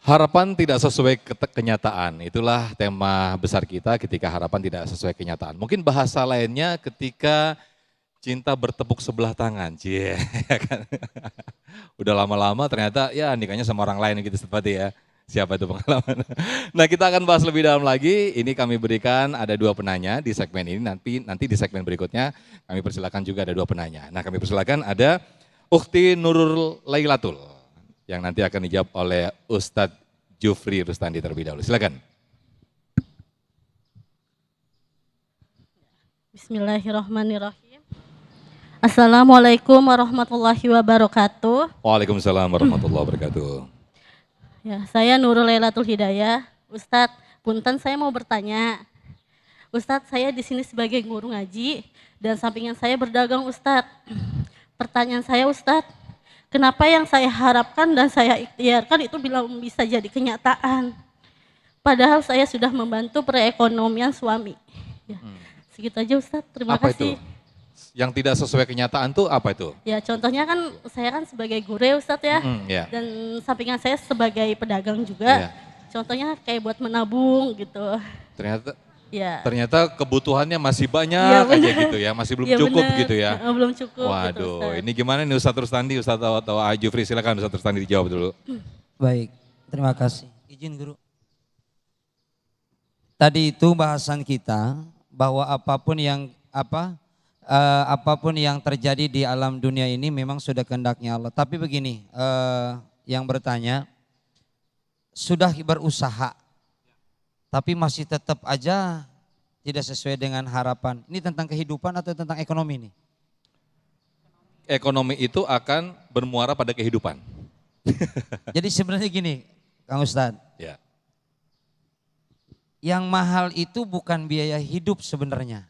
Harapan tidak sesuai kenyataan, itulah tema besar kita ketika harapan tidak sesuai kenyataan. Mungkin bahasa lainnya ketika cinta bertepuk sebelah tangan, cie, ya kan? Udah lama-lama ternyata ya nikahnya sama orang lain gitu seperti ya. Siapa itu pengalaman? Nah kita akan bahas lebih dalam lagi, ini kami berikan ada 2 penanya di segmen ini, nanti di segmen berikutnya kami persilakan juga ada 2 penanya. Nah kami persilakan ada Ukhti Nurul Lailatul yang nanti akan dijawab oleh Ustadz Jufri Rustandi terlebih dahulu. Silakan. Bismillahirrahmanirrahim. Assalamualaikum warahmatullahi wabarakatuh. Waalaikumsalam warahmatullahi wabarakatuh. Ya, saya Nurul Lailatul Hidayah. Ustadz, punten saya mau bertanya. Ustadz, saya di sini sebagai guru ngaji dan sampingan saya berdagang Ustadz. Pertanyaan saya Ustadz, kenapa yang saya harapkan dan saya ikhtiarkan itu belum bisa jadi kenyataan? Padahal saya sudah membantu perekonomian suami. Ya, segitu aja Ustadz, terima Apa kasih. itu? Yang tidak sesuai kenyataan tuh apa itu? Ya contohnya kan saya kan sebagai guru ya Ustadz ya, Ya. dan sampingan saya sebagai pedagang juga. Ya. Contohnya kayak buat menabung gitu. Ternyata Ya. kebutuhannya masih banyak Ya, aja gitu ya, masih belum ya, cukup bener. gitu ya. Belum cukup. Waduh, gitu, Ustadz. ini gimana nih Ustadz Rustandi, Ustadz atau Jufri, silakan Ustadz Rustandi dijawab dulu. Baik, terima kasih. Izin guru. Tadi itu bahasan kita bahwa apapun yang terjadi di alam dunia ini memang sudah kehendaknya Allah. Tapi begini, yang bertanya sudah berusaha, tapi masih tetap aja tidak sesuai dengan harapan. Ini tentang kehidupan atau tentang ekonomi nih? Ekonomi itu akan bermuara pada kehidupan. Jadi sebenarnya gini, Kang Ustadz. Ya. Yang mahal itu bukan biaya hidup sebenarnya.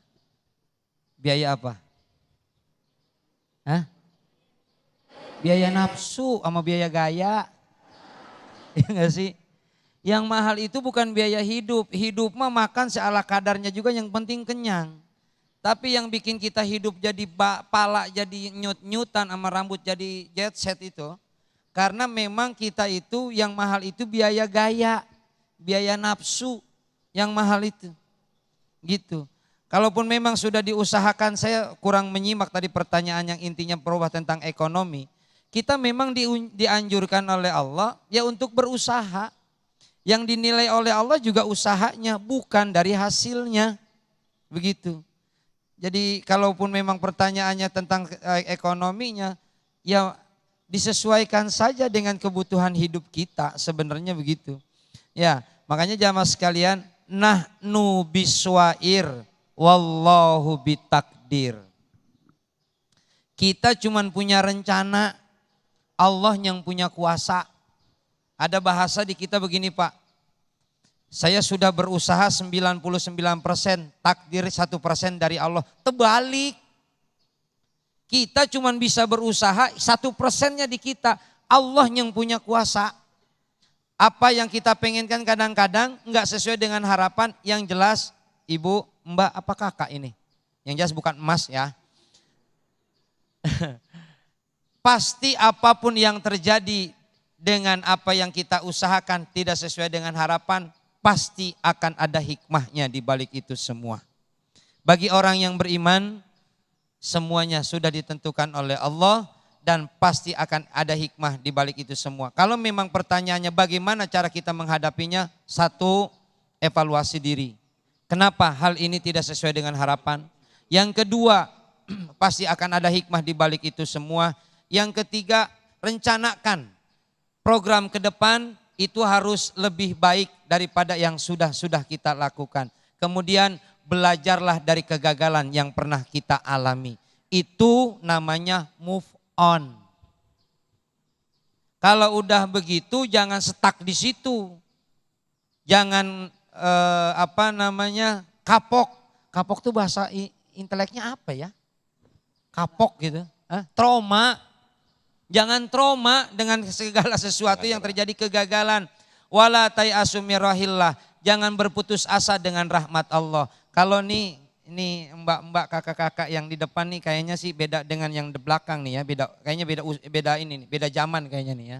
Biaya apa? Hah? Biaya nafsu sama biaya gaya. Iya enggak sih? Yang mahal itu bukan biaya hidup. Hidup mah makan seala kadarnya juga, yang penting kenyang. Tapi yang bikin kita hidup jadi pala jadi nyut-nyutan sama rambut jadi jet set itu. Karena memang kita itu yang mahal itu biaya gaya, biaya nafsu yang mahal itu. Gitu. Kalaupun memang sudah diusahakan, saya kurang menyimak tadi pertanyaan yang intinya berubah tentang ekonomi. Kita memang dianjurkan oleh Allah ya untuk berusaha. Yang dinilai oleh Allah juga usahanya, bukan dari hasilnya. Begitu. Jadi kalaupun memang pertanyaannya tentang ekonominya, ya disesuaikan saja dengan kebutuhan hidup kita, sebenarnya begitu. Ya, makanya jamaah sekalian, nahnu biswair wallahu bitakdir. Kita cuman punya rencana, Allah yang punya kuasa. Ada bahasa di kita begini Pak, saya sudah berusaha 99%, takdir 1% dari Allah. Terbalik. Kita cuma bisa berusaha 1%-nya di kita. Allah yang punya kuasa. Apa yang kita pengenkan kadang-kadang enggak sesuai dengan harapan. Yang jelas ibu, mbak, apa kakak ini? Yang jelas bukan emas ya. Pasti apapun yang terjadi dengan apa yang kita usahakan tidak sesuai dengan harapan, pasti akan ada hikmahnya di balik itu semua. Bagi orang yang beriman, semuanya sudah ditentukan oleh Allah dan pasti akan ada hikmah di balik itu semua. Kalau memang pertanyaannya bagaimana cara kita menghadapinya, satu, evaluasi diri. Kenapa hal ini tidak sesuai dengan harapan? Yang kedua, pasti akan ada hikmah di balik itu semua. Yang ketiga, rencanakan program ke depan itu harus lebih baik daripada yang sudah kita lakukan. Kemudian belajarlah dari kegagalan yang pernah kita alami. Itu namanya move on. Kalau udah begitu jangan stuck di situ. Jangan kapok. Kapok tuh bahasa inteleknya apa ya? Kapok gitu. Trauma. Jangan trauma dengan segala sesuatu yang terjadi kegagalan. Wala tai'asu mirahillah. Jangan berputus asa dengan rahmat Allah. Kalau nih mbak-mbak kakak-kakak yang di depan nih kayaknya sih beda dengan yang di belakang nih ya. Beda zaman kayaknya nih ya.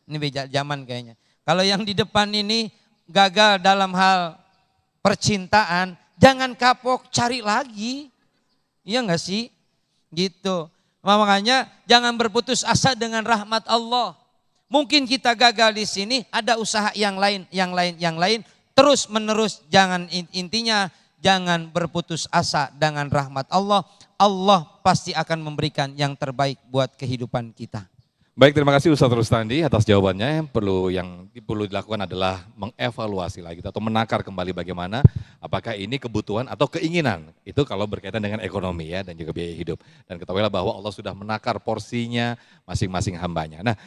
Ini beda zaman kayaknya. Kalau yang di depan ini gagal dalam hal percintaan, jangan kapok, cari lagi. Iya enggak sih? Gitu. Makanya jangan berputus asa dengan rahmat Allah. Mungkin kita gagal di sini, ada usaha yang lain. Terus menerus, jangan intinya jangan berputus asa dengan rahmat Allah. Allah pasti akan memberikan yang terbaik buat kehidupan kita. Baik, terima kasih Ustadz Rustandi atas jawabannya. Yang perlu dilakukan adalah mengevaluasi lagi atau menakar kembali bagaimana apakah ini kebutuhan atau keinginan. Itu kalau berkaitan dengan ekonomi ya dan juga biaya hidup. Dan ketahuilah bahwa Allah sudah menakar porsinya masing-masing hambanya. Nah,